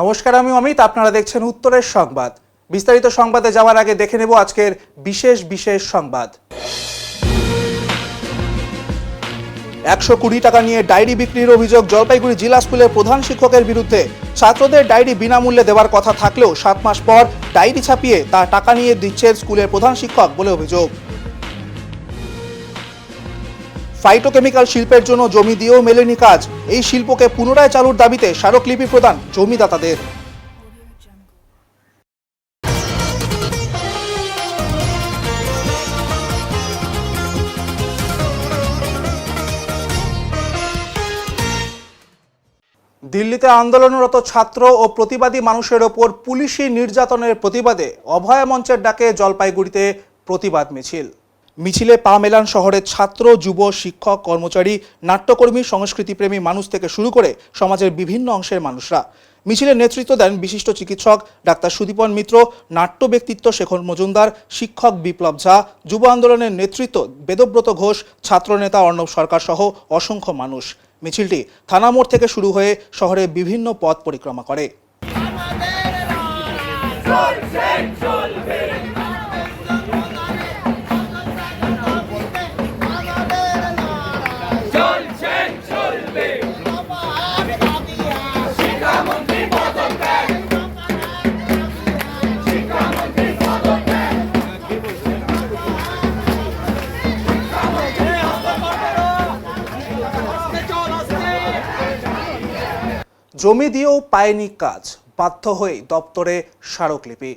নমস্কার, আমি অমিত। আপনারা দেখছেন উত্তরের সংবাদ। বিস্তারিত সংবাদে যাওয়ার আগে দেখে নেব আজকের বিশেষ সংবাদ। 120 টাকা নিয়ে ডায়েরি বিক্রির অভিযোগ জলপাইগুড়ি জেলা স্কুলের প্রধান শিক্ষকের বিরুদ্ধে। ছাত্রদের ডায়েরি বিনামূল্যে দেওয়ার কথা থাকলেও 7 মাস পর ডায়েরি ছাপিয়ে তা টাকা নিয়ে দিচ্ছেন স্কুলের প্রধান শিক্ষক বলে অভিযোগ। ফাইটোকেমিক্যাল শিল্পের জন্য জমি দিয়েও মেলেনি কাজ। এই শিল্পকে পুনরায় চালুর দাবিতে স্মারকলিপি প্রদান জমিদাতাদের। দিল্লিতে আন্দোলনরত ছাত্র ও প্রতিবাদী মানুষের ওপর পুলিশি নির্যাতনের প্রতিবাদে অভয় মঞ্চের ডাকে জলপাইগুড়িতে প্রতিবাদ মিছিলে পা মেলান শহরের ছাত্র, যুব, শিক্ষক, কর্মচারী, নাট্যকর্মী, সংস্কৃতিপ্রেমী মানুষ থেকে শুরু করে সমাজের বিভিন্ন অংশের মানুষরা। মিছিলের নেতৃত্ব দেন বিশিষ্ট চিকিৎসক ডাক্তার সুদীপন মিত্র, নাট্য ব্যক্তিত্ব শেখর মজুমদার, শিক্ষক বিপ্লব ঝা, যুব আন্দোলনের নেতৃত্ব বেদব্রত ঘোষ, ছাত্রনেতা অর্ণব সরকার সহ অসংখ্য মানুষ। মিছিলটি থানা মোড় থেকে শুরু হয়ে শহরের বিভিন্ন পথ পরিক্রমা করে। জমি দিয়েও পায়নি কাজ, বাধ্য হয়ে দপ্তরে স্মারকলিপি।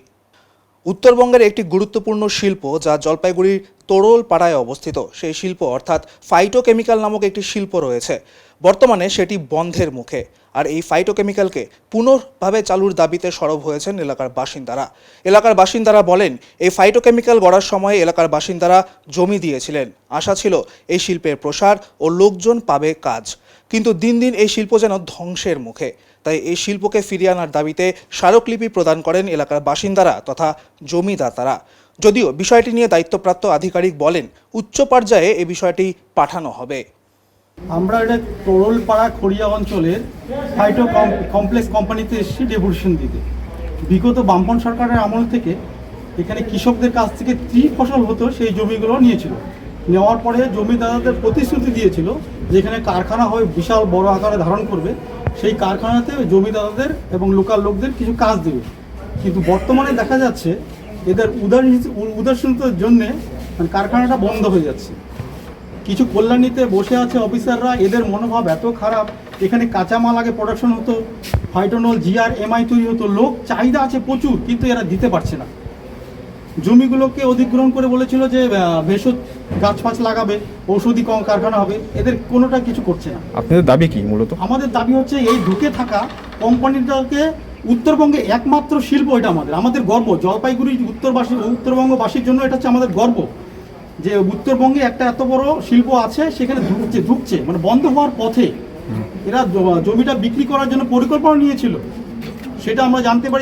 উত্তরবঙ্গের একটি গুরুত্বপূর্ণ শিল্প যা জলপাইগুড়ির তোড়ল পাড়ায় অবস্থিত, সেই শিল্প অর্থাৎ ফাইটোকেমিক্যাল নামক একটি শিল্প রয়েছে। বর্তমানে সেটি বন্ধের মুখে। আর এই ফাইটোকেমিক্যালকে পুনর্ভাবে চালুর দাবিতে সরব হয়েছেন এলাকার বাসিন্দারা বলেন, এই ফাইটোকেমিক্যাল গড়ার সময় এলাকার বাসিন্দারা জমি দিয়েছিলেন। আশা ছিল এই শিল্পের প্রসার ও লোকজন পাবে কাজ, কিন্তু দিন দিন এই শিল্প যেন ধ্বংসের মুখে। তাই এই শিল্পকে ফিরিয়ে আনার দাবিতে স্মারকলিপি প্রদান করেন এলাকার বাসিন্দারা তথা জমিদাতারা। যদিও বিষয়টি নিয়ে দায়িত্বপ্রাপ্ত আধিকারিক বলেন, উচ্চ পর্যায়ে এই বিষয়টি পাঠানো হবে। আমরা এটা তোড়লপাড়া খড়িয়া অঞ্চলের ফাইটো কমপ্লেক্স কোম্পানিতে এসেছি ডেপুটেশন দিতে। বিগত বামপন সরকারের আমল থেকে এখানে কৃষকদের কাছ থেকে ফসল হতো, সেই জমিগুলো নিয়েছিল। নেওয়ার পরে জমিদারদের প্রতিশ্রুতি দিয়েছিল যে এখানে কারখানা হয়ে বিশাল বড় আকারে ধারণ করবে, সেই কারখানাতে জমিদারদের এবং লোকাল লোকদের কিছু কাজ দেবে। কিন্তু বর্তমানে দেখা যাচ্ছে এদের উদাসীনতার জন্যে কারখানাটা বন্ধ হয়ে যাচ্ছে। কিছু কল্যাণীতে বসে আছে অফিসাররা, এদের মনোভাব এত খারাপ। এখানে কাঁচামাল আগে প্রোডাকশন হতো, ফাইটোনল, জিআর, এমআই তৈরি হতো, লোক চাহিদা আছে প্রচুর, কিন্তু এরা দিতে পারছে না। জমিগুলোকে অধিগ্রহণ করে বলেছিল যে ভেষজ গাছ ফাছ লাগাবে, ঔষধি কারখানা হবে, এদের কোনোটা কিছু করছে না। আপনাদের দাবি কি মূলত? আমাদের দাবি হচ্ছে এই ঢুকে থাকা কোম্পানিটাকে উত্তরবঙ্গে একমাত্র শিল্প, এটা আমাদের গর্ব। জলপাইগুড়ি উত্তরবঙ্গবাসীর জন্য এটা হচ্ছে আমাদের গর্ব যে উত্তরবঙ্গে একটা এত বড় শিল্প আছে, সেখানে ঢুকছে মানে বন্ধ হওয়ার পথে। এরা জমিটা বিক্রি করার জন্য পরিকল্পনা নিয়েছিল, সেটা আমরা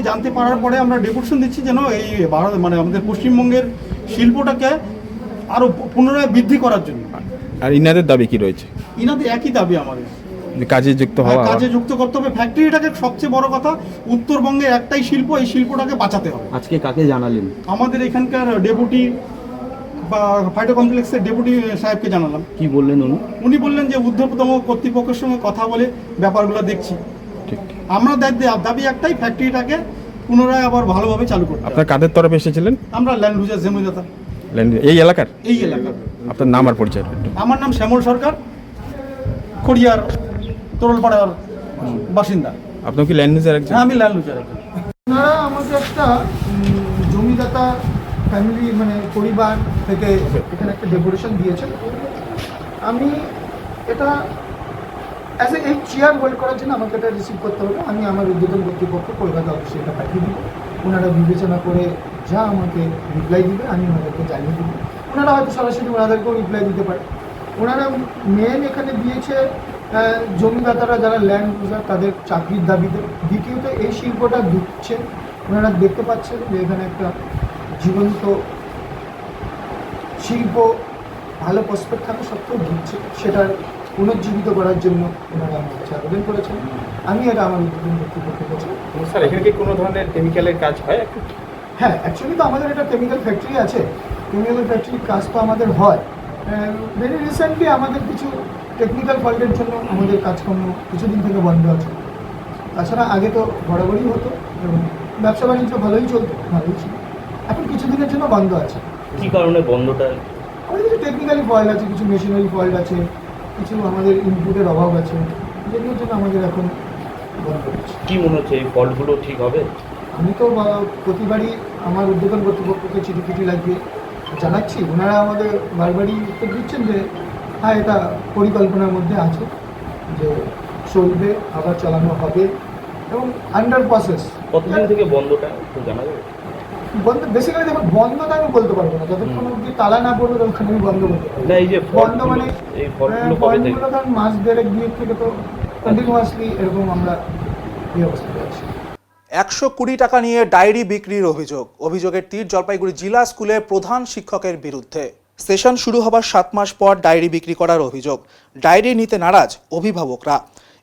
জানতে পারার পরে আমরা ডেপুটেশন দিচ্ছি যেন এই আমাদের পশ্চিমবঙ্গের শিল্পটাকে আরো পুনরায় বৃদ্ধি করার জন্য। আর ইনাদের দাবি কি রয়েছে? ইনাদের একই দাবি আমাদের, কাজে যুক্ত করতে হবে ফ্যাক্টরিটাকে। সবচেয়ে বড় কথা, উত্তরবঙ্গের একটাই শিল্প, এই শিল্পটাকে বাঁচাতে হবে। আজকে কাকে জানালেন? আমাদের এখানকার ডেপুটি বা ফাইটো কমপ্লেক্সের ডেপুটি সাহেবকে জানালাম। কি বললেন উনি? বললেন যে ঊর্ধ্বতম কর্তৃপক্ষের সঙ্গে কথা বলে ব্যাপারগুলো দেখছি। আমরা দাবি একটাই, ফ্যাক্টরিটাকে পুনরায় আবার ভালোভাবে চালু করতে। আপনার কাদের তরফে এসেছিলেন? আমরা ল্যান্ড লুজার জমিদাতা। এই এলাকার? আপনার নাম আর পরিচয়? আমার নাম শ্যামল সরকার, খড়িয়ার তোড়লপাড়ার বাসিন্দা। আপনি কি ল্যান্ড লুজার একজন? হ্যাঁ, আমি ল্যান্ড লুজার একজন। আপনারা আমাকে একটা জমিদাতা ফ্যামিলি পরিবার থেকে এখানে একটা ডেপুটেশন দিয়েছেন। আমি এটা এই চেয়ার হোল্ড করার জন্য আমাকে এটা রিসিভ করতে হবে। আমি আমার উদ্বোধন কর্তৃপক্ষ কলকাতা অফিসে এটা পাঠিয়ে দিব। ওনারা বিবেচনা করে যা আমাকে রিপ্লাই দিবে আমি ওনাদেরকে জানিয়ে দেবো। ওনারা হয়তো সরাসরি ওনাদেরকেও রিপ্লাই দিতে পারে। ওনারা মেন এখানে দিয়েছে জমিদাতারা যারা ল্যান্ড ইউজার তাদের চাকরির দাবিতে। দ্বিতীয়ত এই শিল্পটা ঢুকছে, ওনারা দেখতে পাচ্ছেন যে এখানে একটা জীবন্ত শিল্প ভালো প্রসপেক্ট থাকা সত্ত্বেও ঢুকছে, সেটার পুনর্জীবিত করার জন্য ওনারা আমার কাছে আবেদন করেছেন। আমি এটা আমার উদ্বোধন কর্তৃপক্ষের কাছে স্যার এখানে কি কোনো ধরনের কেমিক্যালের কাজ হয়? হ্যাঁ, অ্যাকচুয়ালি তো আমাদের একটা কেমিক্যাল ফ্যাক্টরি আছে। কেমিক্যাল ফ্যাক্টরির কাজ তো আমাদের হয়। ভেরি রিসেন্টলি আমাদের কিছু টেকনিক্যাল ফল্টের জন্য আমাদের কাজকর্ম কিছুদিন থেকে বন্ধ আছে। তাছাড়া আগে তো বরাবরই হতো এবং ব্যবসা বাণিজ্য ভালোই চলতো, ভালোই ছিল। এখন কিছুদিনের জন্য বন্ধ আছে। কী কারণে বন্ধটা? আমাদের কিছু টেকনিক্যালি ফল্ট আছে, কিছু মেশিনারি ফল্ট আছে, কিছু আমাদের ইনপুটের অভাব আছে, যেগুলোর জন্য আমাদের এখন বন্ধ হচ্ছে। কী মনে হচ্ছে এই ফল্টগুলো ঠিক হবে? আমি তো প্রতিবারই আমার উদ্বোধন কর্তৃপক্ষকে চিঠি ফিটি লাগিয়ে জানাচ্ছি। ওনারা আমাদের বারবারই উত্তর দিচ্ছেন যে হ্যাঁ, এটা পরিকল্পনার মধ্যে আছে, যে চলবে, আবার চালানো হবে এবং আন্ডার প্রসেস। কতদিন থেকে বন্ধটা একটু জানা যাবে? বন্ধ বেসিক্যালি দেখুন, বন্ধটা আমি বলতে পারবো না, যতক্ষণ অব্দি তালা না পড়বে ততক্ষণ আমি বন্ধ করতে পারবো না, এই যে বন্ধ মানে এই ফল্টগুলো কবে থেকে? বন্ধগুলো ধরুন মাস দেড়েক দুয়েক থেকে তো কন্টিনিউয়াসলি এরকম আমরা এই অবস্থায় আছি। 120 টাকা নিয়ে ডায়েরি বিক্রির অভিযোগের তীর জলপাইগুড়ি জেলা স্কুলের প্রধান শিক্ষকের বিরুদ্ধে। সেশন শুরু হবার 7 মাস পর ডায়েরি বিক্রি করার অভিযোগ। ডায়েরি নিতে নারাজ অভিভাবকরা।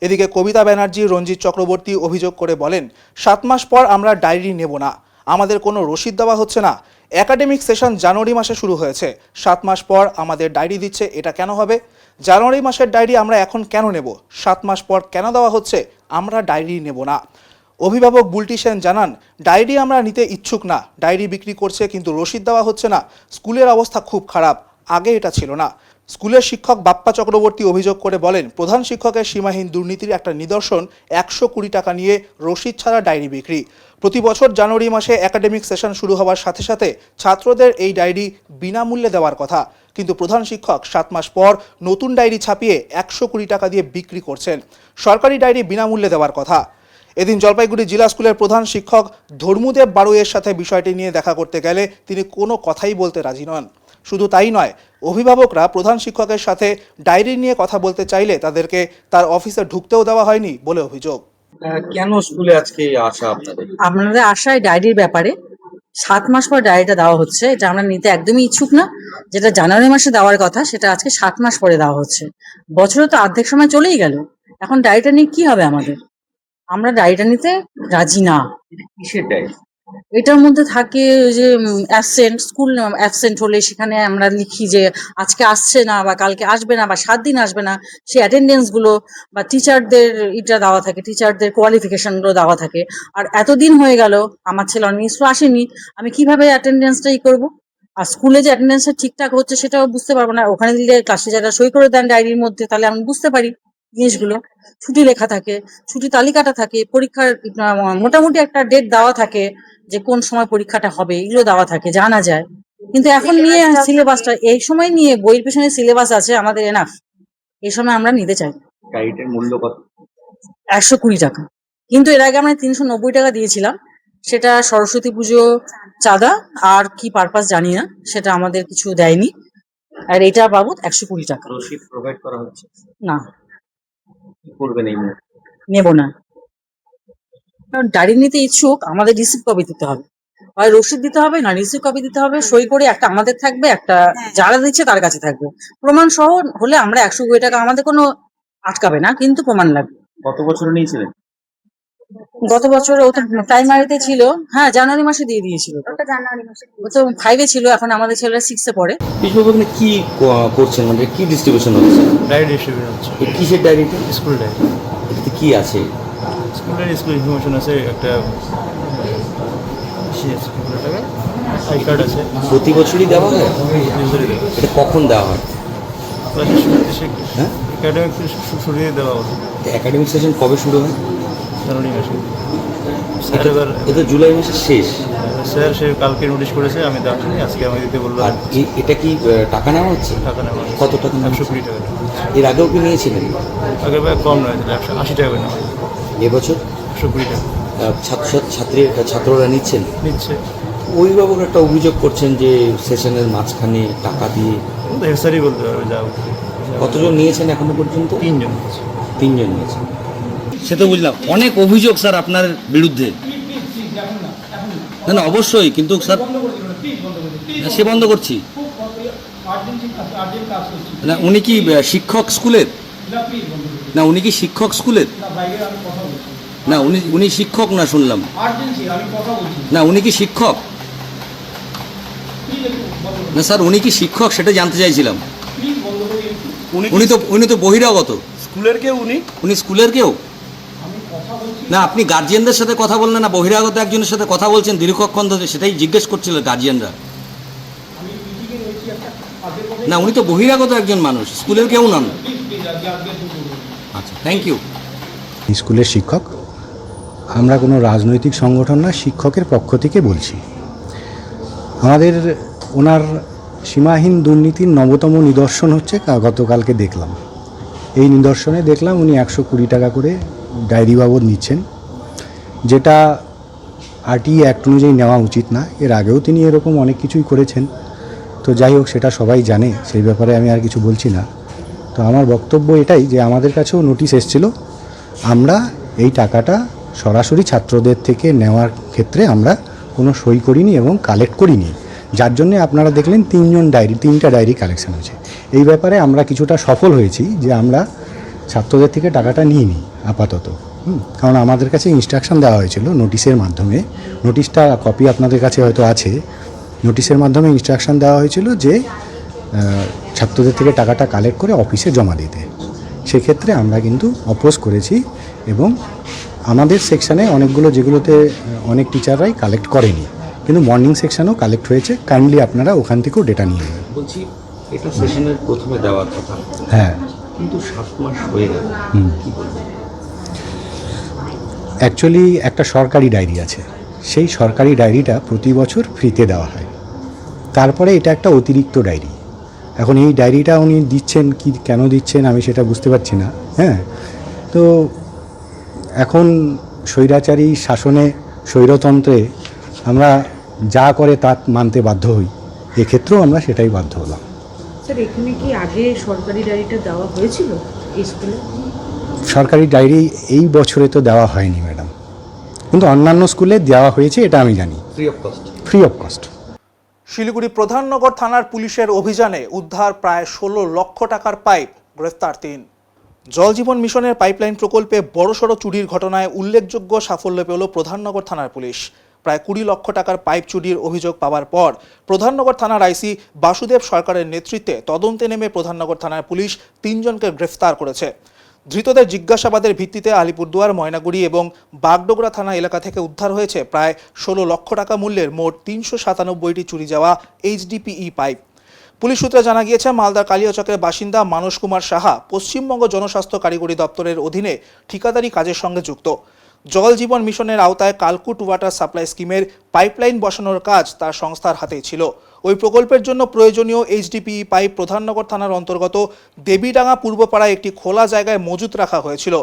এদিকে কবিতা ব্যানার্জি, রঞ্জিত চক্রবর্তী অভিযোগ করে বলেন, 7 মাস পর আমরা ডায়েরি নেব না, আমাদের কোনো রসিদ দেওয়া হচ্ছে না। একাডেমিক সেশন জানুয়ারি মাসে শুরু হয়েছে, 7 মাস পর আমাদের ডায়েরি দিচ্ছে, এটা কেন হবে? জানুয়ারি মাসের ডায়েরি আমরা এখন কেন নেব? 7 মাস পর কেন দেওয়া হচ্ছে? আমরা ডায়েরি নেব না। অভিভাবক বুলটি সেন জানান, ডায়েরি আমরা নিতে ইচ্ছুক না, ডায়েরি বিক্রি করছে কিন্তু রসিদ দেওয়া হচ্ছে না। স্কুলের অবস্থা খুব খারাপ, আগে এটা ছিল না। স্কুলের শিক্ষক বাপ্পা চক্রবর্তী অভিযোগ করে বলেন, প্রধান শিক্ষকের সীমাহীন দুর্নীতির একটা নিদর্শন 120 টাকা নিয়ে রসিদ ছাড়া ডায়েরি বিক্রি। প্রতি বছর জানুয়ারি মাসে একাডেমিক সেশন শুরু হওয়ার সাথে সাথে ছাত্রদের এই ডায়েরি বিনামূল্যে দেওয়ার কথা, কিন্তু প্রধান শিক্ষক 7 মাস পর নতুন ডায়েরি ছাপিয়ে 120 টাকা দিয়ে বিক্রি করছেন। সরকারি ডায়েরি বিনামূল্যে দেওয়ার কথা। এদিন জলপাইগুড়ি জেলা স্কুলের প্রধান শিক্ষক ধর্মদেব বারুইয়ের সাথে বিষয়টি নিয়ে দেখা করতে গেলে তিনি কোনো কথাই বলতে রাজি নন। শুধু তাই নয়, অভিভাবকরা প্রধান শিক্ষকের সাথে ডায়েরি নিয়ে কথা বলতে চাইলে তাদেরকে তার অফিসে ঢুকতেও দেওয়া হয়নি বলে অভিযোগ। কেন স্কুলে আজকে আসা আপনাদের আশায় ডায়েরির ব্যাপারে 7 মাস পর ডায়েরিটা দেওয়া হচ্ছে, এটা আমরা নিতে একদমই ইচ্ছুক না। যেটা জানুয়ারি মাসে দেওয়ার কথা সেটা আজকে 7 মাস পরে দেওয়া হচ্ছে। বছরে তো অর্ধেক সময় চলেই গেল, এখন ডায়েরিটা নিয়ে কি হবে আমাদের? আমরা ডায়েরিটা নিতে রাজি না। কিসের ডায়েরি? এটার মধ্যে থাকে যে অ্যাবসেন্ট, স্কুল অ্যাবসেন্ট হলে সেখানে আমরা লিখি যে আজকে আসছে না বা কালকে আসবে না বা 7 দিন আসবে না, সেই অ্যাটেন্ডেন্স গুলো বা টিচারদের এটা দেওয়া থাকে, টিচারদের কোয়ালিফিকেশন গুলো দেওয়া থাকে। আর এতদিন হয়ে গেল আমার ছেলে অনেক স্কুল আসেনি, আমি কিভাবে অ্যাটেন্ডেন্সটাই করবো? আর স্কুলে যে অ্যাটেন্ডেন্সটা ঠিকঠাক হচ্ছে সেটাও বুঝতে পারবো না। ওখানে দিলে ক্লাস টিচাররা সই করে দেন ডায়েরির মধ্যে, তাহলে আমি বুঝতে পারি জিনিসগুলো। ছুটি লেখা থাকে, ছুটি তালিকাটা থাকে, পরীক্ষার মোটামুটি একটা ডেট দেওয়া থাকে যে কোন সময় পরীক্ষাটা হবে, এগুলো দেওয়া থাকে, জানা যায়। কিন্তু এখন নিয়ে সিলেবাসটা এই সময় নিয়ে বইয়ের পেছনে সিলেবাস আছে আমাদের এনাফ, এই সময় আমরা নিতে চাই। ডায়েরিটার মূল্য কত? 120 টাকা। কিন্তু এর আগে আমরা 390 টাকা দিয়েছিলাম, সেটা সরস্বতী পুজো চাঁদা আর কি পারপাস জানি না, সেটা আমাদের কিছু দেয়নি। আর এটা বাবদ 120 টাকা। রসিদ প্রোভাইড করা হচ্ছে না, কি করবেন এই মুহূর্তে? নেব না। কারণ ডায়েরি নিতে ইচ্ছুক, আমাদের রিসিভ কপি দিতে হবে, হয় রসিদ দিতে হবে না রিসিভ কপি দিতে হবে, সই করে একটা আমাদের থাকবে, একটা যারা দিচ্ছে তার কাছে থাকবে। প্রমাণ সহ হলে আমরা 120 টাকা, আমাদের কোনো আটকাবে না, কিন্তু প্রমাণ লাগবে। কত বছর নিয়েছিলেন? গত বছর ও তো প্রাইমারিতে ছিল, হ্যাঁ জানুয়ারি মাসে দিয়ে দিয়েছিল। ও তো 5 এ ছিল, এখন আমাদের ছেলেরা 6 এ পড়ে। বিশ্বভাবে কি করছেন, মানে কি ডিস্ট্রিবিউশন হচ্ছে? ডায়েরি ডিস্ট্রিবিউশন হচ্ছে। কিসের ডায়েরিটা? School diary. এটাতে কি আছে? স্কুল ইনফরমেশন আছে, একটা আই কার্ড আছে। প্রতি বছরই দেওয়া হয়? এটা কখন দেওয়া হয়? হ্যাঁ, একাডেমিক শুরু দিয়ে দেওয়া হলো। একাডেমিক সেশন কবে শুরু হয়? জানুয়ারি মাসে। স্যার এবার এটা জুলাই মাসের শেষ। স্যার সে কালকে নোটিশ করেছে, আমি দেখিনি, আজকে আমি দিতে বললাম। আর এটা কি টাকা নেওয়া হচ্ছে? টাকা নেওয়া হচ্ছে। কত টাকা? 120 টাকা। এর আগেও কি নিয়েছিলেন? আগে ভাই কম নয়, 180 টাকা করে নেওয়া। এবছর 120 টাকা ছাত্ররা নিচ্ছেন? নিচ্ছে। অভিভাবক একটা অভিযোগ করছেন যে সেশনের মাঝখানে টাকা দিয়ে। হেড স্যারই বলতে পারবে যা। কতজন নিয়েছেন এখনো পর্যন্ত? 3 জন। 3 জন নিয়েছেন। সে তো বুঝলাম, অনেক অভিযোগ স্যার আপনার বিরুদ্ধে। না না অবশ্যই, কিন্তু স্যার সে বন্ধ করছি না। উনি কি শিক্ষক স্কুলের? না উনি কি শিক্ষক স্কুলের? না উনি শিক্ষক না শুনলাম। না উনি কি শিক্ষক? না স্যার উনি কি শিক্ষক সেটা জানতে চাইছিলাম। উনি তো বহিরাগত। স্কুলের কেউ উনি স্কুলের কেউ না। আপনি গার্জিয়ানদের সাথে কথা বললেন না, বহিরাগত একজনের সাথে কথা বলছেন দীর্ঘক্ষণ ধরে, সেটাই জিজ্ঞেস করছিল গার্জিয়ানরা। না উনি তো বহিরাগত একজন মানুষ, স্কুলের কেউ নন। আচ্ছা, থ্যাংক ইউ। স্কুলের শিক্ষক, আমরা কোনো রাজনৈতিক সংগঠন না, শিক্ষকের পক্ষ থেকে বলছি। আমাদের ওনার সীমাহীন দুর্নীতির নবতম নিদর্শন হচ্ছে গতকালকে দেখলাম। এই নিদর্শনে দেখলাম উনি 120 টাকা করে ডায়েরি বাবদ নিচ্ছেন, যেটা আরটিআই অ্যাক্ট অনুযায়ী নেওয়া উচিত না। এর আগেও তিনি এরকম অনেক কিছুই করেছেন। তো যাই হোক, সেটা সবাই জানে, সেই ব্যাপারে আমি আর কিছু বলছি না। তো আমার বক্তব্য এটাই যে আমাদের কাছেও নোটিশ এসেছিল, আমরা এই টাকাটা সরাসরি ছাত্রদের থেকে নেওয়ার ক্ষেত্রে আমরা কোনো সই করিনি এবং কালেক্ট করিনি, যার জন্যে আপনারা দেখলেন 3টা ডায়েরি কালেকশন হয়েছে। এই ব্যাপারে আমরা কিছুটা সফল হয়েছি যে আমরা ছাত্রদের থেকে টাকাটা নিইনি আপাতত। কারণ আমাদের কাছে ইনস্ট্রাকশন দেওয়া হয়েছিল নোটিশের মাধ্যমে, নোটিশটা কপি আপনাদের কাছে হয়তো আছে, নোটিশের মাধ্যমে ইনস্ট্রাকশন দেওয়া হয়েছিল যে ছাত্রদের থেকে টাকাটা কালেক্ট করে অফিসে জমা দিতে। সেক্ষেত্রে আমরা কিন্তু অপোজ করেছি এবং আমাদের সেকশানে অনেকগুলো, যেগুলোতে অনেক টিচাররাই কালেক্ট করেনি, কিন্তু মর্নিং সেকশানেও কালেক্ট হয়েছে। কাইন্ডলি আপনারা ওখান থেকেও ডেটা নিয়ে নেবেন। বলছি, এটা সেশনের প্রথমে দেওয়ার কথা, হ্যাঁ, কিন্তু 7 মাস হয়ে গেল, কি বলবেন? অ্যাকচুয়ালি একটা সরকারি ডায়েরি আছে, সেই সরকারি ডায়েরিটা প্রতি বছর ফ্রিতে দেওয়া হয়। তারপরে এটা একটা অতিরিক্ত ডায়েরি। এখন এই ডায়েরিটা উনি দিচ্ছেন কি, কেন দিচ্ছেন আমি সেটা বুঝতে পারছি না। হ্যাঁ, তো এখন স্বৈরাচারী শাসনে, স্বৈরতন্ত্রে আমরা যা করে তা মানতে বাধ্য হই, এক্ষেত্রেও আমরা সেটাই বাধ্য হলাম। স্যার, এখানে কি আগে সরকারি ডায়েরিটা দেওয়া হয়েছিল এই স্কুলে? সরকারি ডায়েরি এই বছরে তো দেওয়া হয়নি ম্যাডাম, কিন্তু অন্যান্য স্কুলে দেওয়া হয়েছে, এটা আমি জানি। Free of cost. Siliguri Pradhan Nagar থানার পুলিশের অভিযানে উদ্ধার প্রায় 16 লক্ষ টাকার পাইপ, গ্রেফতার 3। জল জীবন মিশনের পাইপলাইন প্রকল্পে বড়সড় চুরির ঘটনায় উল্লেখযোগ্য সাফল্য পেল প্রধাননগর থানার পুলিশ। প্রায় 20 লক্ষ টাকার পাইপ চুরির অভিযোগ পাওয়ার পর প্রধাননগর থানার আইসি বাসুদেব সরকারের নেতৃত্বে তদন্তে নেমে প্রধাননগর থানার পুলিশ 3 জনকে গ্রেফতার করেছে। ধৃতদের জিজ্ঞাসাবাদের ভিত্তিতে আলিপুরদুয়ার, ময়নাগুড়ি এবং বাগডোগরা থানা এলাকা থেকে উদ্ধার হয়েছে প্রায় 16 লক্ষ টাকা মূল্যের মোট 397টি চুরি যাওয়া HDPE পাইপ। পুলিশ সূত্রে জানা গিয়েছে, মালদার কালিয়াচকের বাসিন্দা মানস কুমার সাহা পশ্চিমবঙ্গ জনস্বাস্থ্য কারিগরি দপ্তরের অধীনে ঠিকাদারি কাজের সঙ্গে যুক্ত। জল জীবন মিশনের আওতায় কালকুট ওয়াটার সাপ্লাই স্কিমের পাইপলাইন বসানোর কাজ তার সংস্থার হাতেই ছিল। ওই প্রকল্পের জন্য প্রয়োজনীয় HDPE পাইপ প্রধাননগর থানার অন্তর্গত দেবীডাঙ্গা পূর্বপাড়ায় একটি খোলা জায়গায় মজুত রাখা হয়েছিল।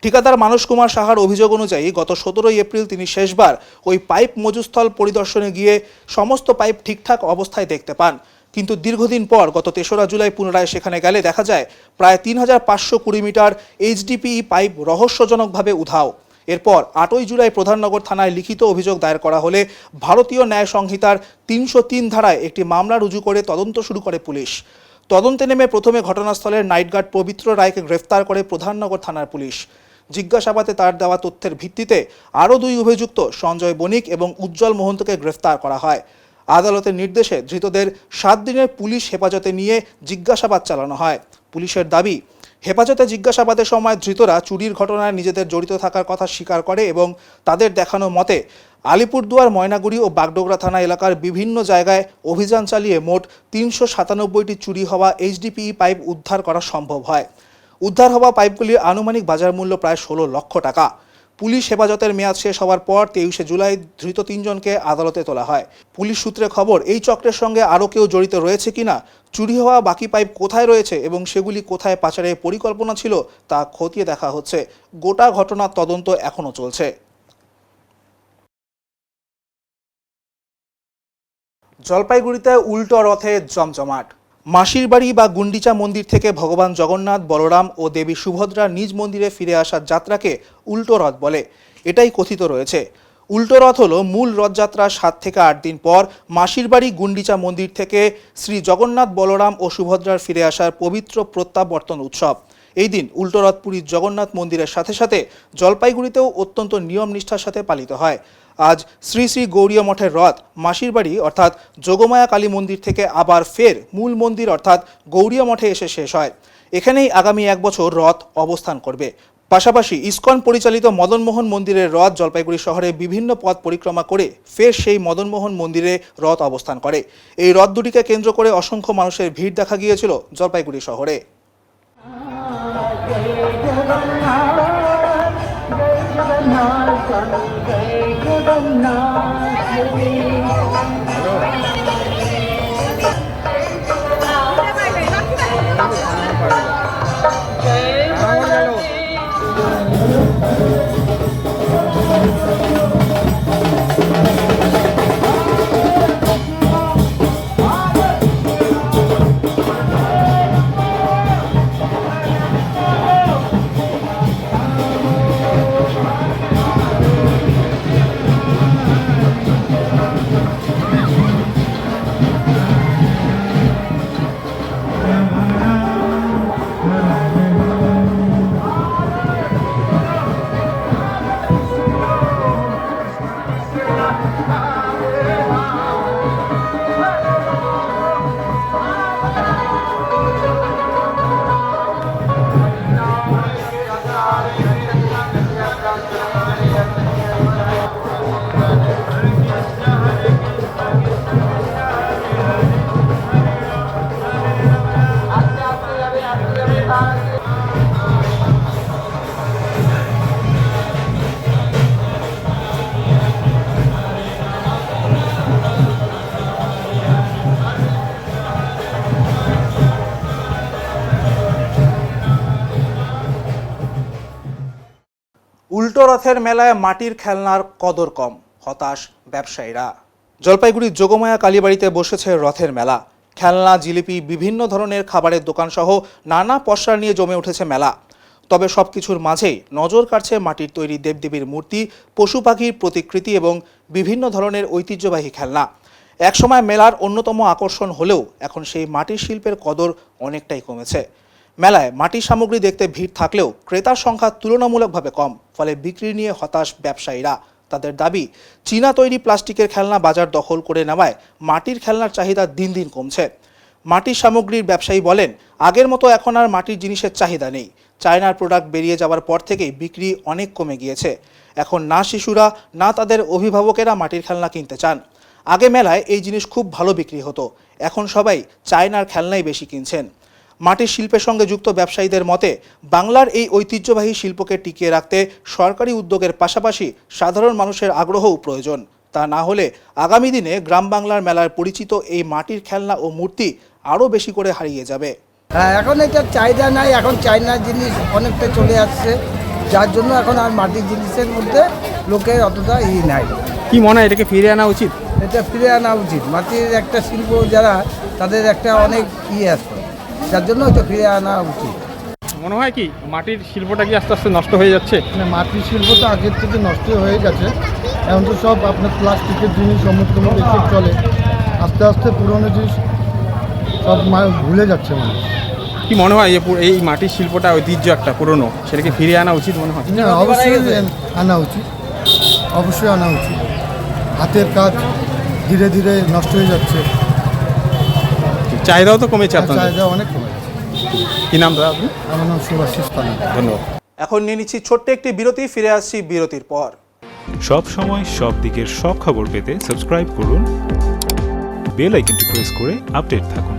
ঠিকাদার মানস কুমার সাহার অভিযোগ অনুযায়ী গত 17 এপ্রিল তিনি শেষবার ওই পাইপ মজুতস্থল পরিদর্শনে গিয়ে সমস্ত পাইপ ঠিকঠাক অবস্থায় দেখতে পান, কিন্তু দীর্ঘদিন পর গত 3রা জুলাই পুনরায় সেখানে গেলে দেখা যায় প্রায় 3520 মিটার HDPE পাইপ রহস্যজনকভাবে উধাও। এরপর 8ই জুলাই প্রধাননগর থানায় লিখিত অভিযোগ দায়ের করা হলে ভারতীয় ন্যায় সংহিতার 303 ধারায় একটি মামলা রুজু করে তদন্ত শুরু করে পুলিশ। তদন্তে নেমে প্রথমে ঘটনাস্থলের নাইট গার্ড পবিত্র রায়কে গ্রেফতার করে প্রধাননগর থানার পুলিশ। জিজ্ঞাসাবাদে তার দেওয়া তথ্যের ভিত্তিতে আরও 2 অভিযুক্ত সঞ্জয় বণিক এবং উজ্জ্বল মোহন্তকে গ্রেফতার করা হয়। আদালতের নির্দেশে ধৃতদের 7 দিনের পুলিশ হেফাজতে নিয়ে জিজ্ঞাসাবাদ চালানো হয়। পুলিশের দাবি, হেফাজতে জিজ্ঞাসাবাদের সময় ধৃতরা চুরির ঘটনায় নিজেদের জড়িত থাকার কথা স্বীকার করে এবং তাদের দেখানো মতে আলিপুরদুয়ার, ময়নাগুড়ি ও বাগডোগরা থানা এলাকার বিভিন্ন জায়গায় অভিযান চালিয়ে মোট 397টি চুরি হওয়া HDPE পাইপ উদ্ধার করা সম্ভব হয়। উদ্ধার হওয়া পাইপগুলির আনুমানিক বাজার মূল্য প্রায় 16 লক্ষ টাকা। পুলিশ হেফাজতের মেয়াদ শেষ হওয়ার পর 23শে জুলাই ধৃত 3 জনকে আদালতে তোলা হয়। পুলিশ সূত্রে খবর, এই চক্রের সঙ্গে আরও কেউ জড়িত রয়েছে কিনা, চুরি হওয়া বাকি পাইপ কোথায় রয়েছে এবং সেগুলি কোথায় পাচারের পরিকল্পনা ছিল তা খতিয়ে দেখা হচ্ছে। গোটা ঘটনার তদন্ত এখনও চলছে। জলপাইগুড়িতে উল্টো রথে জমজমাট। মাসির বাড়ি বা গুন্ডিচা মন্দির থেকে ভগবান জগন্নাথ, বলরাম ও দেবী সুভদ্রা নিজ মন্দিরে ফিরে আসার যাত্রাকে উল্টো রথ বলে, এটাই কথিত রয়েছে। উল্টো রথ হলো মূল রথযাত্রার 7 থেকে 8 দিন পর মাসির বাড়ি গুন্ডিচা মন্দির থেকে শ্রী জগন্নাথ, বলরাম ও সুভদ্রার ফিরে আসার পবিত্র প্রত্যাবর্তন উৎসব। এই দিন উল্টোরথ পুরীর জগন্নাথ মন্দিরের সাথে সাথে জলপাইগুড়িতেও অত্যন্ত নিয়ম নিষ্ঠার সাথে পালিত হয়। আজ শ্রী শ্রী গৌরীয় মঠের রথ মাসির বাড়ি অর্থাৎ যোগমায়া কালী মন্দির থেকে আবার ফের মূল মন্দির অর্থাৎ গৌরীয় মঠে এসে শেষ হয়। এখানেই আগামী 1 বছর রথ অবস্থান করবে। পাশাপাশি ইসকন পরিচালিত মদনমোহন মন্দিরের রথ জলপাইগুড়ি শহরে বিভিন্ন পথ পরিক্রমা করে ফের সেই মদনমোহন মন্দিরে রথ অবস্থান করে। এই রথ দুটিকে কেন্দ্র করে অসংখ্য মানুষের ভিড় দেখা গিয়েছিল জলপাইগুড়ি শহরে। উল্টো রথের মেলায় মাটির খেলনার কদর কম, হতাশ ব্যবসায়ীরা। জলপাইগুড়ির যোগমায়া কালীবাড়িতে বসেছে রথের মেলা। খেলনা, জিলিপি, বিভিন্ন ধরনের খাবারের দোকান সহ নানা পসরা নিয়ে জমে উঠেছে মেলা। তবে সবকিছুর মাঝেই নজর কাড়ছে মাটির তৈরি দেবদেবীর মূর্তি, পশু পাখির প্রতিকৃতি এবং বিভিন্ন ধরনের ঐতিহ্যবাহী খেলনা। একসময় মেলার অন্যতম আকর্ষণ হলেও এখন সেই মাটির শিল্পের কদর অনেকটাই কমেছে। মেলায় মাটির সামগ্রী দেখতে ভিড় থাকলেও ক্রেতার সংখ্যা তুলনামূলকভাবে কম, ফলে বিক্রি নিয়ে হতাশ ব্যবসায়ীরা। তাদের দাবি, চীনা তৈরি প্লাস্টিকের খেলনা বাজার দখল করে নেওয়ায় মাটির খেলনার চাহিদা দিন দিন কমছে। মাটির সামগ্রীর ব্যবসায়ী বলেন, আগের মতো এখন আর মাটির জিনিসের চাহিদা নেই। চায়নার প্রোডাক্ট বেরিয়ে যাওয়ার পর থেকেই বিক্রি অনেক কমে গিয়েছে। এখন না শিশুরা না তাদের অভিভাবকেরা মাটির খেলনা কিনতে চান। আগে মেলায় এই জিনিস খুব ভালো বিক্রি হতো, এখন সবাই চায়নার খেলনাই বেশি কিনছেন। মাটির শিল্পের সঙ্গে যুক্ত ব্যবসায়ীদের মতে, বাংলার এই ঐতিহ্যবাহী শিল্পকে টিকিয়ে রাখতে সরকারি উদ্যোগের পাশাপাশি সাধারণ মানুষের আগ্রহও প্রয়োজন। তা না হলে আগামী দিনে গ্রাম বাংলার মেলার পরিচিত এই মাটির খেলনা ও মূর্তি আরও বেশি করে হারিয়ে যাবে। হ্যাঁ, এখন এটার চাহিদা নাই, এখন চায়নার জিনিস অনেকটা চলে আসছে, যার জন্য এখন আর মাটির জিনিসের মধ্যে লোকের অতটা নাই। কি মনে হয় এটাকে ফিরে আনা উচিত? এটা ফিরে আনা উচিত। মাটির একটা শিল্প যারা, তাদের একটা অনেক আছে, যার জন্য এটা ফিরে আনা উচিত। মনে হয় কি মাটির শিল্পটা কি আস্তে আস্তে নষ্ট হয়ে যাচ্ছে? মানে মাটির শিল্প তো আগের থেকে নষ্ট হয়ে গেছে। এখন তো সব আপনার প্লাস্টিকের জিনিস সমস্ত এসব চলে। আস্তে আস্তে পুরনো জিনিস সব ভুলে যাচ্ছে মানুষ। কি মনে হয় এই মাটির শিল্পটা ঐতিহ্য একটা পুরনো, সেটাকে ফিরে আনা উচিত মনে হয়? না, অবশ্যই আনা উচিত, অবশ্যই আনা উচিত। হাতের কাজ ধীরে ধীরে নষ্ট হয়ে যাচ্ছে। চাহিদাও তো কমেছে আপনাদের? চাহিদা অনেক কমেছে। কি নাম দাদা আপনি? আমার নাম সুভাষিস পাল। ধন্যবাদ। এখন নিয়ে নিচ্ছি ছোট্ট একটি বিরতি, ফিরে আসছি বিরতির পর। সব সময় সব দিকের সব খবর পেতে সাবস্ক্রাইব করুন, বেল আইকনটি প্রেস করে আপডেট থাকুন।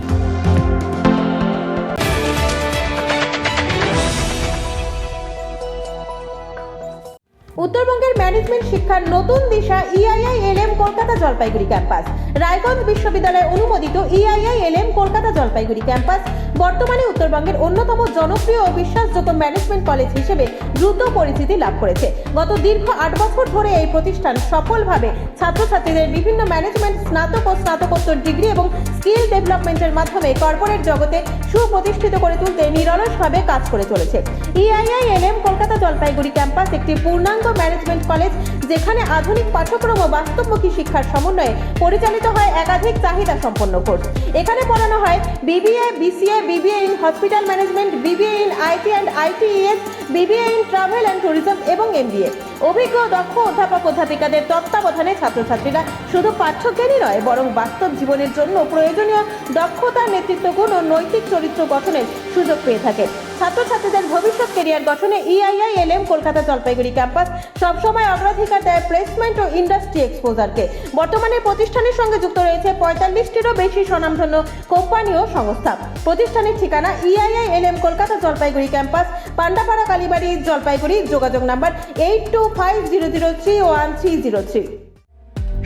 উত্তরবঙ্গের ম্যানেজমেন্ট শিক্ষার নতুন দিশা EIILM কলকাতা জলপাইগুড়ি ক্যাম্পাস। রায়গঞ্জ বিশ্ববিদ্যালয় অনুমোদিত EIILM কলকাতা জলপাইগুড়ি ক্যাম্পাস বর্তমানে উত্তরবঙ্গের অন্যতম জনপ্রিয় ও বিশ্বাসযোগ্য ম্যানেজমেন্ট কলেজ হিসেবে দ্রুত পরিচিতি লাভ করেছে। গত দীর্ঘ 8 বছর ধরে এই প্রতিষ্ঠান সফলভাবে ছাত্রছাত্রীদের বিভিন্ন ম্যানেজমেন্ট স্নাতক ও স্নাতকোত্তর ডিগ্রি এবং স্কিল ডেভেলপমেন্টের মাধ্যমে কর্পোরেট জগতে সুপ্রতিষ্ঠিত করে তুলতে নিরলসভাবে কাজ করে চলেছে। EIILM কলকাতা জলপাইগুড়ি ক্যাম্পাস একটি পূর্ণাঙ্গ ম্যানেজমেন্ট কলেজ, যেখানে আধুনিক পাঠ্যক্রম ও বাস্তবমুখী শিক্ষার সমন্বয়ে পরিচালিত হয় একাধিক চাহিদা সম্পন্ন কোর্স। এখানে পড়ানো হয় BBA, BCA, BBA in Hospital Management, BBA in IT and ITES, BBA in Travel and Tourism এবং MBA। অভিজ্ঞ দক্ষ অধ্যাপক অধ্যাপিকাদের তত্ত্বাবধানে ছাত্রছাত্রীরা শুধু পাঠ্যজ্ঞানই নয় বরং বাস্তব জীবনের জন্য প্রয়োজনীয় দক্ষতা, নেতৃত্বগুণ ও নৈতিক চরিত্র গঠনের সুযোগ পেয়ে থাকে। ছাত্রছাত্রীদের ভবিষ্যৎ কেরিয়ার গঠনে EIILM কলকাতা জলপাইগুড়ি ক্যাম্পাস সবসময় অগ্রাধিকার দেয় প্লেসমেন্ট ও ইন্ডাস্ট্রি এক্সপোজারকে। বর্তমানে প্রতিষ্ঠানের সঙ্গে যুক্ত রয়েছে 45টিরও বেশি স্বনামধন্য কোম্পানি ও সংস্থা। প্রতিষ্ঠানের ঠিকানা EIILM কলকাতা জলপাইগুড়ি ক্যাম্পাস, পান্ডাপাড়া, কালীবাড়ি, জলপাইগুড়ি। যোগাযোগ নাম্বার 8250031303।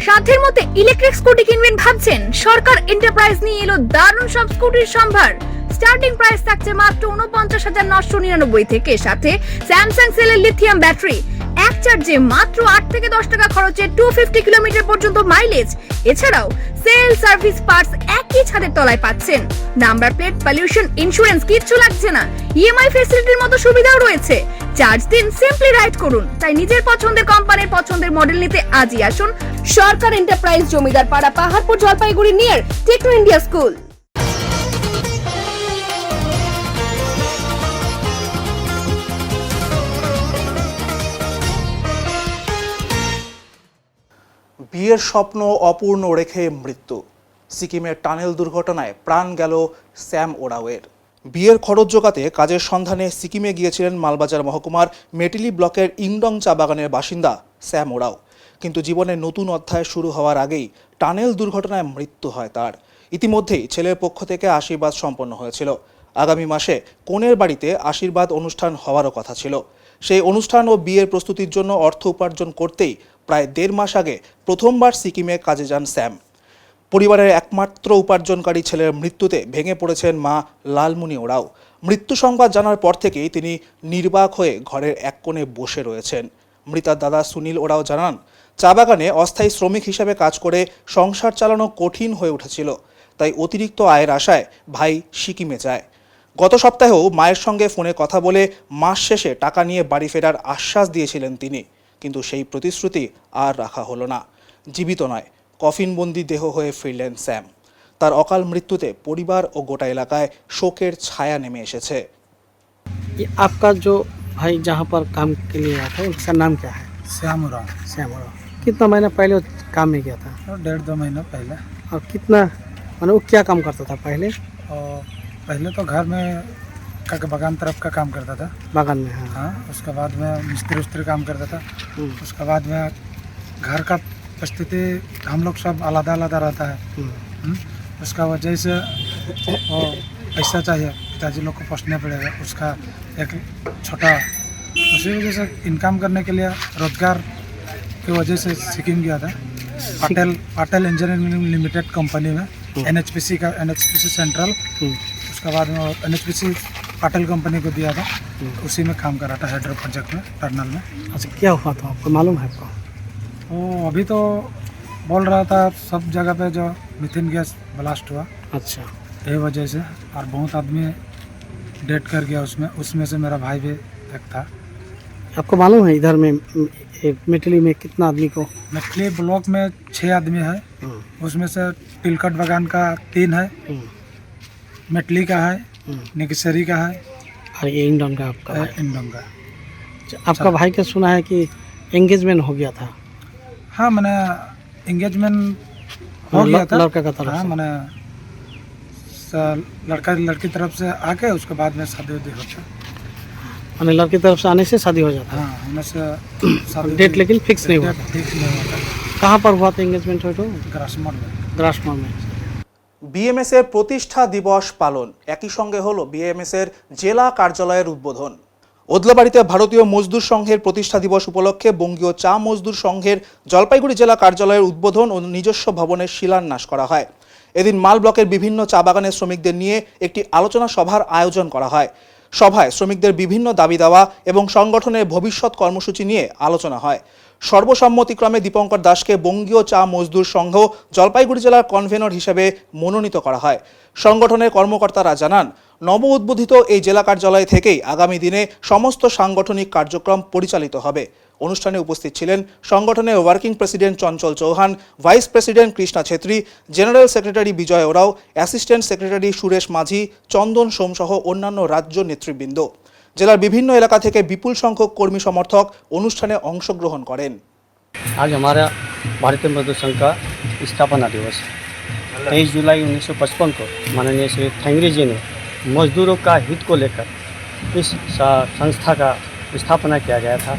সাধ্যের মধ্যে ইলেকট্রিক স্কুটি কিনবেন ভাবছেন? সরকার এন্টারপ্রাইজ নিয়ে এলো দারুণ সব স্কুটির সম্ভার। স্টার্টিং প্রাইস থাকছে মাত্র 49,999 থেকে, সাথে স্যামসাং সেলের লিথিয়াম ব্যাটারি, এক চার্জে মাত্র 8 থেকে 10 টাকা খরচে 250 কিলোমিটার পর্যন্ত মাইলেজ। এছাড়াও সেল, সার্ভিস, পার্টস একই ছাদের তলায় পাচ্ছেন। নাম্বার প্লেট, পলিউশন, ইন্স্যুরেন্স কিচ্ছু লাগছে না। EMI ফ্যাসিলিটির মতো সুবিধাও রয়েছে। চার্জ দিন, সিম্পলি রাইড করুন। তাই নিজের পছন্দের কোম্পানির পছন্দের মডেল নিতে আজই আসুন সরকার enterprise, Jamidar Para, Paharpur, Jalpaiguri, near Techno India school. বিয়ের স্বপ্ন অপূর্ণ রেখে মৃত্যু। সিকিমের টানেল দুর্ঘটনায় প্রাণ গেল স্যাম ওরাওয়ের। বিয়ের খরচ জোগাতে কাজের সন্ধানে সিকিমে গিয়েছিলেন মালবাজার মহকুমার মেটিলি ব্লকের ইংডং চা বাগানের বাসিন্দা স্যাম ওরাও। কিন্তু জীবনের নতুন অধ্যায় শুরু হওয়ার আগেই টানেল দুর্ঘটনায় মৃত্যু হয় তার। ইতিমধ্যেই ছেলের পক্ষ থেকে আশীর্বাদ সম্পন্ন হয়েছিল। আগামী মাসে কনের বাড়িতে আশীর্বাদ অনুষ্ঠান হওয়ারও কথা ছিল। সেই অনুষ্ঠান ও বিয়ের প্রস্তুতির জন্য অর্থ উপার্জন করতেই প্রায় 1.5 মাস আগে প্রথমবার সিকিমে কাজে যান স্যাম। পরিবারের একমাত্র উপার্জনকারী ছেলের মৃত্যুতে ভেঙে পড়েছেন মা লালমুনি ওরাও। মৃত্যু সংবাদ জানার পর থেকেই তিনি নির্বাক হয়ে ঘরের এক কোণে বসে রয়েছেন। মৃতার দাদা সুনীল ওরাও জানান, চা বাগানে অস্থায়ী শ্রমিক হিসেবে কাজ করে সংসার চালানো কঠিন হয়ে উঠেছিল। তাই অতিরিক্ত আয়ের আশায় ভাই সিকিমে যায়। গত সপ্তাহেও মায়ের সঙ্গে ফোনে কথা বলে মাস শেষে টাকা নিয়ে বাড়ি ফেরার আশ্বাস দিয়েছিলেন তিনি, কিন্তু সেই প্রতিশ্রুতি আর রাখা হলো না। জীবিত নয়, কফিনবন্দি দেহ হয়ে ফিরলেন স্যাম। তার অকাল মৃত্যুতে পরিবার ও গোটা এলাকায় শোকের ছায়া নেমে এসেছে। आपका जो भाई जहाँ पर काम के लिए आया था उसका नाम क्या है? श्याम उराव। श्याम उराव। कितना महीना पहले वो काम में गया था? 1.5-2 महीना पहले। और कितना माने वो क्या काम करता था पहले? और पहले तो घर में बागान तरफ का काम करता था। बागान में? हाँ, उसके बाद में मिस्त्री काम करता था। उसके बाद में घर का परिस्थिति हम लोग सब अलग अलग रहता है। उसका वजह से वो पैसा चाहिए, पिताजी लोग को पोसना पड़ेगा। उसका एक छोटा, उसी वजह से इनकम करने के लिए रोजगार की वजह से सिक्किम गया था। पाटेल इंजीनियरिंग लिमिटेड कंपनी में NHPC सेंट्रल। उसके बाद में NHPC पाटेल कंपनी को दिया था, उसी में काम कर रहा था हाइड्रो प्रोजेक्ट में, टर्नल में। अच्छा, क्या हुआ था आपको मालूम है? आपको वो अभी तो बोल रहा था सब जगह पे जो मीथेन गैस ब्लास्ट हुआ। अच्छा, यही वजह से, और बहुत आदमी डेथ कर गया उसमें से मेरा भाई भी एक था। आपको मालूम है इधर में मेटली में कितना आदमी को? मेटली ब्लॉक में 6 आदमी है। उसमें से तिलकट बागान का 3 है, मेटली का है, निकसरी का है, और ये इंडोंग का आपका? इंडोंग का। आपका भाई का सुना है कि एंगेजमेंट हो गया था? हाँ, मैंने एंगेजमेंट हो गया था लड़का का तरफ हाँ, से? मैंने लड़की तरफ से आके उसके बाद में शादी होता। मैंने लड़की तरफ से आने से शादी हो जाता है? हाँ, उनमें से डेट लेकिन फिक्स नहीं हुआ? ठीक नहीं होता। कहाँ पर हुआ था एंगेजमेंट? हो तो ग्रासमोड़ में। BMS এর প্রতিষ্ঠা দিবস পালন, একই সঙ্গে হলো BMS এর জেলা কার্যালয়ের উদ্বোধন। ওদলাবাড়িতে ভারতীয় মজদুর সংঘের প্রতিষ্ঠা দিবস উপলক্ষে বঙ্গীয় চা মজদুর সংঘের জলপাইগুড়ি জেলা কার্যালয়ের উদ্বোধন ও নিজস্ব ভবনের শিলান্যাস করা হয়। এদিন মাল ব্লকের বিভিন্ন চা বাগানের শ্রমিকদের নিয়ে একটি আলোচনা সভার আয়োজন করা হয়। সভায় শ্রমিকদের বিভিন্ন দাবি দেওয়া এবং সংগঠনের ভবিষ্যৎ কর্মসূচি নিয়ে আলোচনা হয়। সর্বসম্মতিক্রমে দীপঙ্কর দাসকে বঙ্গীয় চা মজদুর সংঘ জলপাইগুড়ি জেলার কনভেনর হিসেবে মনোনীত করা হয়। সংগঠনের কর্মকর্তারা জানান, নব উদ্বোধিত এই জেলা কার্যালয় থেকেই আগামী দিনে সমস্ত সাংগঠনিক কার্যক্রম পরিচালিত হবে। অনুষ্ঠানে উপস্থিত ছিলেন সংগঠনের working president Chanchal Chauhan, vice president Krishna Chhetri, general secretary Bijay Oraon, assistant secretary Suresh মাঝি, চন্দন সোমসহ অন্যান্য রাজ্য নেতৃবৃন্দ। জেলার বিভিন্ন এলাকা থেকে বিপুল সংখ্যক কর্মী সমর্থক অনুষ্ঠানে অংশগ্রহণ করেন। आज हमारा भारतीय मजदूर संघ का स्थापना दिवस 23 जुलाई 1955 को माननीय श्री थेंगरी जी ने मजदूरों का हित को लेकर इस संस्था का स्थापना किया गया था।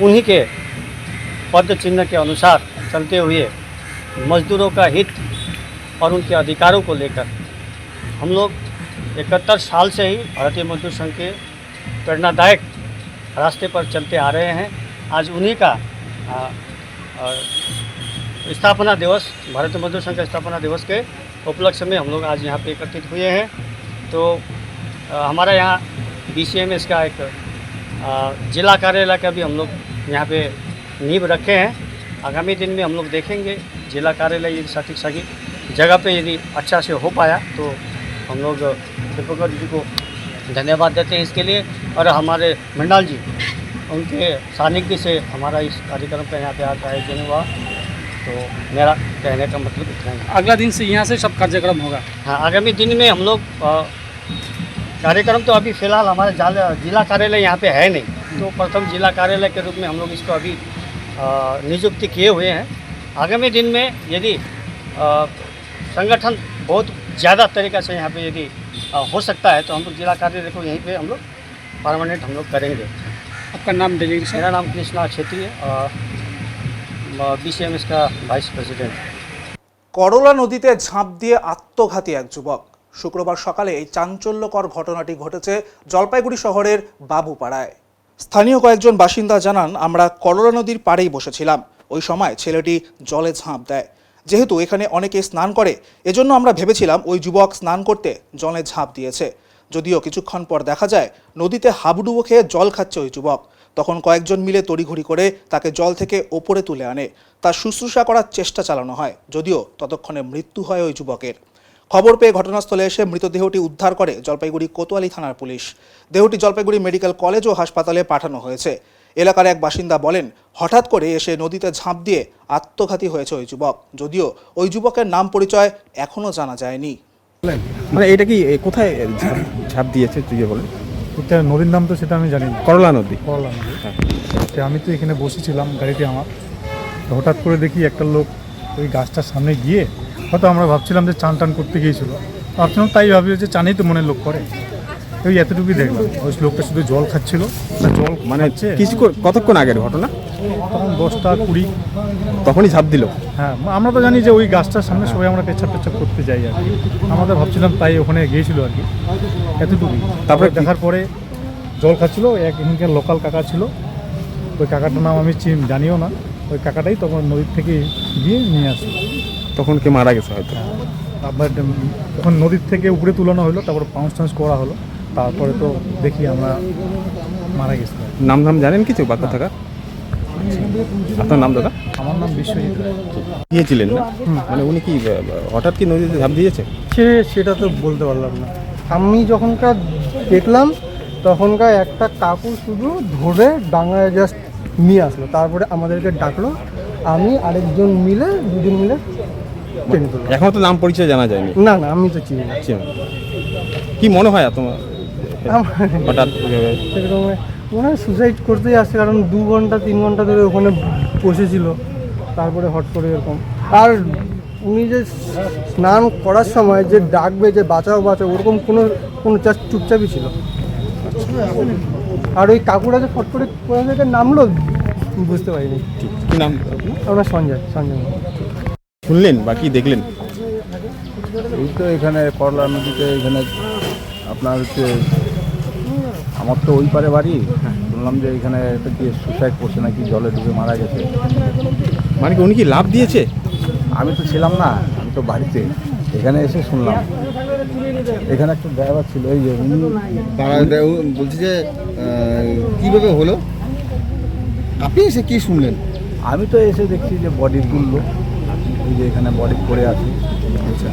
उन्हीं के पद चिन्ह के अनुसार चलते हुए मजदूरों का हित और उनके अधिकारों को लेकर हम लोग 71 साल से ही भारतीय मजदूर संघ के प्रेरणादायक रास्ते पर चलते आ रहे हैं। आज उन्हीं का स्थापना दिवस, भारतीय मजदूर संघ का स्थापना दिवस के उपलक्ष्य में हम लोग आज यहाँ पे एकत्रित हुए हैं। तो हमारा यहाँ BCMS का एक जिला कार्यालय का भी हम लोग यहाँ पे नींव रखे हैं। आगामी दिन में हम लोग देखेंगे जिला कार्यालय यदि सही जगह पे यदि अच्छा से हो पाया तो हम लोग दीपकर जी को धन्यवाद देते हैं इसके लिए। और हमारे मंडल जी उनके सानिध्य से हमारा इस कार्यक्रम का यहाँ पे आज आयोजन हुआ। तो मेरा कहने का मतलब इतना ही। अगला दिन से यहाँ से सब कार्यक्रम होगा। हाँ, आगामी दिन में हम लोग कार्यक्रम तो अभी फ़िलहाल हमारे जिला कार्यालय यहाँ पे है नहीं, तो प्रथम जिला कार्यालय के रूप में हम लोग इसको अभी नियुक्ति किए हुए हैं। आगामी दिन में यदि संगठन बहुत ज़्यादा तरीक़ा से यहाँ पे यदि हो सकता है तो हम लोग जिला कार्यालय को यहीं पे हम लोग परमानेंट हम लोग करेंगे। आपका नाम डेलीगेशन? मेरा नाम कृष्णा छेत्री है, BCMS का वाइस प्रेसिडेंट। করলা নদীতে ঝাঁপ দিয়ে আত্মঘাতী এক যুবক। শুক্রবার সকালে এই চাঞ্চল্যকর ঘটনাটি ঘটেছে জলপাইগুড়ি শহরের বাবুপাড়ায়। স্থানীয় কয়েকজন বাসিন্দা জানান, আমরা করলা নদীর পাড়েই বসেছিলাম। ওই সময় ছেলেটি জলে ঝাঁপ দেয়। যেহেতু এখানে অনেকে স্নান করে, এজন্য আমরা ভেবেছিলাম ওই যুবক স্নান করতে জলে ঝাঁপ দিয়েছে। যদিও কিছুক্ষণ পর দেখা যায় নদীতে হাবুডুবো খেয়ে জল খাচ্ছে ওই যুবক। তখন কয়েকজন মিলে তড়িঘড়ি করে তাকে জল থেকে ওপরে তুলে আনে। তার শুশ্রূষা করার চেষ্টা চালানো হয়, যদিও ততক্ষণে মৃত্যু হয় ওই যুবকের। খবর পেয়ে ঘটনাস্থলে এসে মৃতদেহটি উদ্ধার করে জলপাইগুড়ি কোতোয়ালি থানার পুলিশ। দেহটি জলপাইগুড়ি মেডিকেল কলেজ ও হাসপাতালে পাঠানো হয়েছে। এলাকার এক বাসিন্দা বলেন, হঠাৎ করে এসে নদীতে ঝাঁপ দিয়ে আত্মঘাতী হয়েছে ওই যুবক। যদিও ওই যুবকের নাম পরিচয় এখনও জানা যায়নি। মানে এটা কি কোথায় ঝাঁপ দিয়েছে তুই বলেন? এটা নদীর নাম তো সেটা আমি জানি না। করলা নদী। করলা নদী। আমি তো এখানে বসেছিলাম গাড়িতে আমার, হঠাৎ করে দেখি একটা লোক ওই গাছটার সামনে গিয়ে, হয়তো আমরা ভাবছিলাম যে চান টান করতে গিয়েছিল, ভাবছিলাম তাই ভাবি যে চানেই তো মনের লোক করে, ওই এতটুকুই দেখলাম। ওই লোকটা শুধু জল খাচ্ছিল, জল মানে কিছু কতক্ষণ আগের ঘটনা? তখন 10টা-20 তখনই ঝাঁপ দিল। হ্যাঁ, আমরা তো জানি যে ওই গাছটার সামনে সবাই আমরা পেছাপ করতে যাই আর কি, আমাদের ভাবছিলাম তাই ওখানে গিয়েছিল আর কি, এতটুকুই। তারপরে দেখার পরে জল খাচ্ছিল, এখানকার লোকাল কাকা ছিল, ওই কাকাটার নাম আমি জানিও না, ওই কাকাটাই তখন নদীর থেকে গিয়ে নিয়ে আসলো। তখন কে মারা গেছে হয়তো। আবার তখন নদীর থেকে উপরে তুলানো হলো, তারপর পাউন্স করা হলো, তারপরে তো দেখি আমরা মারা গেছি। নাম জানেন কিছু বাচ্চা থাকা? আপনার নাম দাদা? আমার নাম বিশ্বজিৎ রায়। গিয়েছিলেন না? মানে উনি কি হঠাৎ কি নদীতে ঝাঁপ দিয়েছে? সেটা তো বলতে পারলাম না। আমি যখনকার দেখলাম তখনকার একটা কাকু শুধু ধরে ডাঙায় জাস্ট নিয়ে আসলো, তারপরে আমাদেরকে ডাকলো, আমি আরেকজন মিলে দুজন মিলে টেনে তুললাম। এখন তো নাম পরিচয় জানা যায়নি। না আমি তো চিনি না। কি মনে হয় তোমার হঠাৎ সেরকম মনে হয় সুসাইড করতেই আসছে, কারণ 2 ঘন্টা 3 ঘন্টা ধরে ওখানে বসেছিল, তারপরে হট করে এরকম। আর উনি যে স্নান করার সময় যে ডাকবে যে বাঁচাও ওরকম কোনো জাস্ট চুপচাপই ছিল। আর ওই কাকুরা যে ফট করে কোথা থেকে নামলো বুঝতে পারিনি। কি নাম আমরা সঞ্জয়। শুনলেন বা কি দেখলেন? এই তো এখানে করলা নদীতে, এখানে আপনার হচ্ছে আমার তো ওই পারে বাড়ি, শুনলাম যে এখানে একটা কি সুসাইড করছে নাকি, জলে ডুবে মারা গেছে। মানে কি উনি কি লাভ দিয়েছে? আমি তো ছিলাম না, আমি তো বাড়িতে, এখানে এসে শুনলাম। এখানে একটা ড্রাইভার ছিল, এই যে উনি বলছি যে কীভাবে হলো, আপনি এসে কি শুনলেন? আমি তো এসে দেখছি যে বডি তুললো, এই যে এখানে বডি পড়ে আছে। আচ্ছা,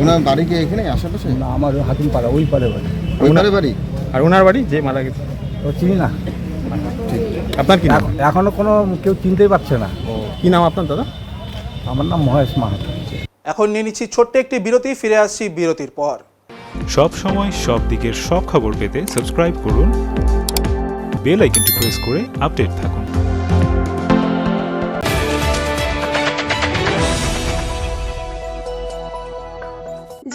ওনার বাড়ি কি এখানে আশেপাশে? না, আমার হাতিমপাড়া, ওই পারে বাড়ি। ওই পারে বাড়ি। আর ওনার বাড়ি যে মারা গেছে? ও চিনি না। আপনার কি নাম? এখনো কোনো কেউ চিনতেই পারছে না। কি নাম আপনার দাদা? আমার নাম মহেশ মাহাতো। এখন নিয়ে নিচ্ছি ছোট্ট একটি বিরতি, ফিরে আসছি বিরতির পর। সব সময় সব দিকের সব খবর পেতে সাবস্ক্রাইব করুন, বেল আইকনটি প্রেস করে আপডেট থাকুন।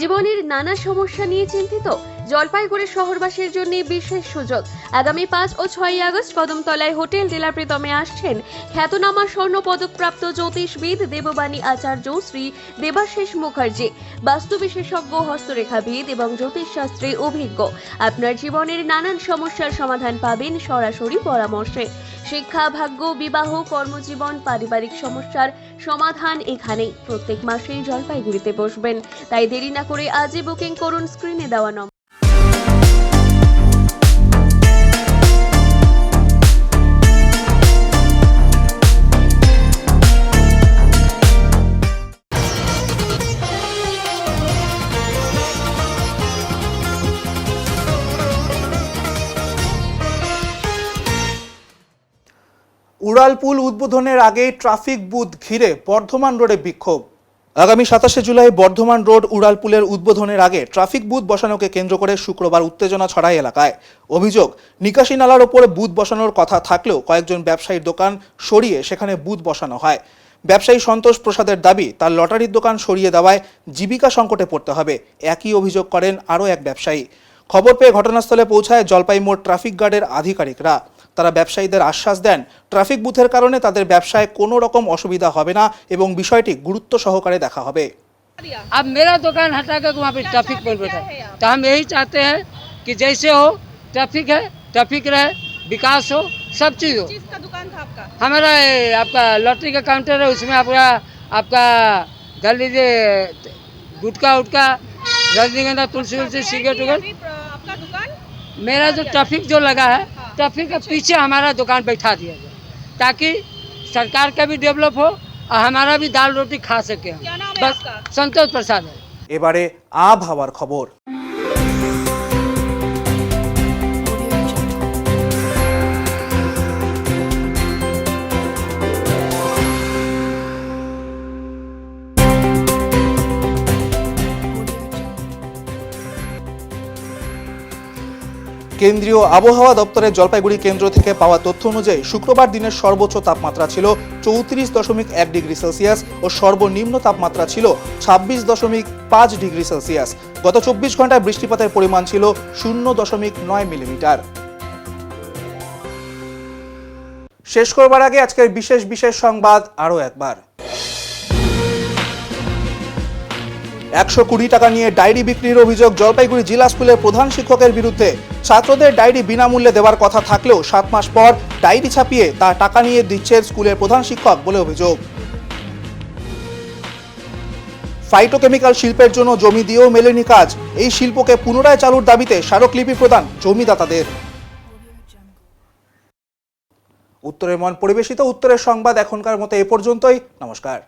জীবনের নানা সমস্যা নিয়ে চিন্তিত? জলপাইগুড়ি শহরবাসীর জন্য বিশেষ সুযোগ। আগামী 5 ও 6 আগস্ট কদমতলায় হোটেল জেলা প্রীতমে আসছেন খ্যাতনামা স্বর্ণপদকপ্রাপ্ত জ্যোতিষবিদ দেববাণী আচার্য শ্রী দেবাশিস মুখার্জি, বাস্তু বিশেষজ্ঞ, হস্তরেখাবিদ এবং জ্যোতিষশাস্ত্রে অভিজ্ঞ। আপনার জীবনের নানান সমস্যার সমাধান পাবেন সরাসরি পরামর্শে। শিক্ষা, ভাগ্য, বিবাহ, কর্মজীবন, পারিবারিক সমস্যার সমাধান এখানেই। প্রত্যেক মাসেই জলপাইগুড়িতে বসবেন, তাই দেরি না করে আজই বুকিং করুন স্ক্রিনে দেওয়া নম্বর। উড়ালপুল উদ্বোধনের আগে ট্রাফিক বুথ ঘিরে বর্ধমান রোডে বিক্ষোভ। আগামী 27 জুলাই বর্ধমান রোড উড়ালপুলের উদ্বোধনের আগে ট্রাফিক বুথ বসানোকে কেন্দ্র করে শুক্রবার উত্তেজনা ছড়ায় এলাকায়। অভিযোগ, নিকাশি নালার ওপরে বুথ বসানোর কথা থাকলেও কয়েকজন ব্যবসায়ীর দোকান সরিয়ে সেখানে বুথ বসানো হয়। ব্যবসায়ী সন্তোষ প্রসাদের দাবি, তার লটারির দোকান সরিয়ে দেওয়ায় জীবিকা সংকটে পড়তে হবে। একই অভিযোগ করেন আরও এক ব্যবসায়ী। খবর পেয়ে ঘটনাস্থলে পৌঁছায় জলপাই মোড় ট্রাফিক গার্ডের আধিকারিকরা। তারা ব্যবসায়ীদের আশ্বাস দেন, ট্রাফিক বুথের কারণে তাদের ব্যবসায় কোনো রকম অসুবিধা হবে না এবং বিষয়টি গুরুত্ব সহকারে দেখা হবে। अब मेरा दुकान हटा कर वहाँ पे ट्रैफिक पर बैठा, तो हम यही चाहते हैं कि जैसे हो ट्रैफिक है, ट्रैफिक रहे, विकास हो, सब चीज़ हो। किसका दुकान था आपका? हमारा आपका लॉटरी का काउंटर है, उसमें आपका कर लीजिए गुटखा उटका, रजनीगंधा, तुलसी उलसी, सिगरेट उगरेट। आपका दुकान? मेरा जो ट्रैफिक जो लगा है, ट्रैफिक के पीछे हमारा दुकान बैठा दिया जाए, ताकि सरकार का भी डेवलप हो और हमारा भी दाल रोटी खा सके। क्या नाम है बस आपका? संतोष प्रसाद है। এবারে আবহাওয়ার খবর। কেন্দ্রীয় আবহাওয়া দপ্তরের জলপাইগুড়ি কেন্দ্র থেকে পাওয়া তথ্য অনুযায়ী শুক্রবার দিনের সর্বোচ্চ তাপমাত্রা ছিল 34.1 ডিগ্রি সেলসিয়াস ও সর্বনিম্ন তাপমাত্রা ছিল 26.5 ডিগ্রি সেলসিয়াস। গত 24 ঘন্টায় বৃষ্টিপাতের পরিমাণ ছিল 0.9 মিলিমিটার। শেষ করবার আগে আজকের বিশেষ সংবাদ আরও একবার। 120 টাকা নিয়ে ডায়েরি বিক্রির অভিযোগ জলপাইগুড়ি জেলা স্কুলের প্রধান শিক্ষকের বিরুদ্ধে। ছাত্রদের ডায়েরি বিনামূল্যে দেওয়ার কথা থাকলেও 7 মাস পর ডায়েরি ছাপিয়ে তা টাকা নিয়ে দিচ্ছেন স্কুলের প্রধান শিক্ষক বলে অভিযোগ। ফাইটোকেমিক্যাল শিল্পের জন্য জমি দিয়েও মেলেনি কাজ, এই শিল্পকে পুনরায় চালুর দাবিতে স্মারকলিপি প্রদান জমিদাতাদের। উত্তরের মন পরিবেশিত উত্তরের সংবাদ এখনকার মতো এ পর্যন্তই। নমস্কার।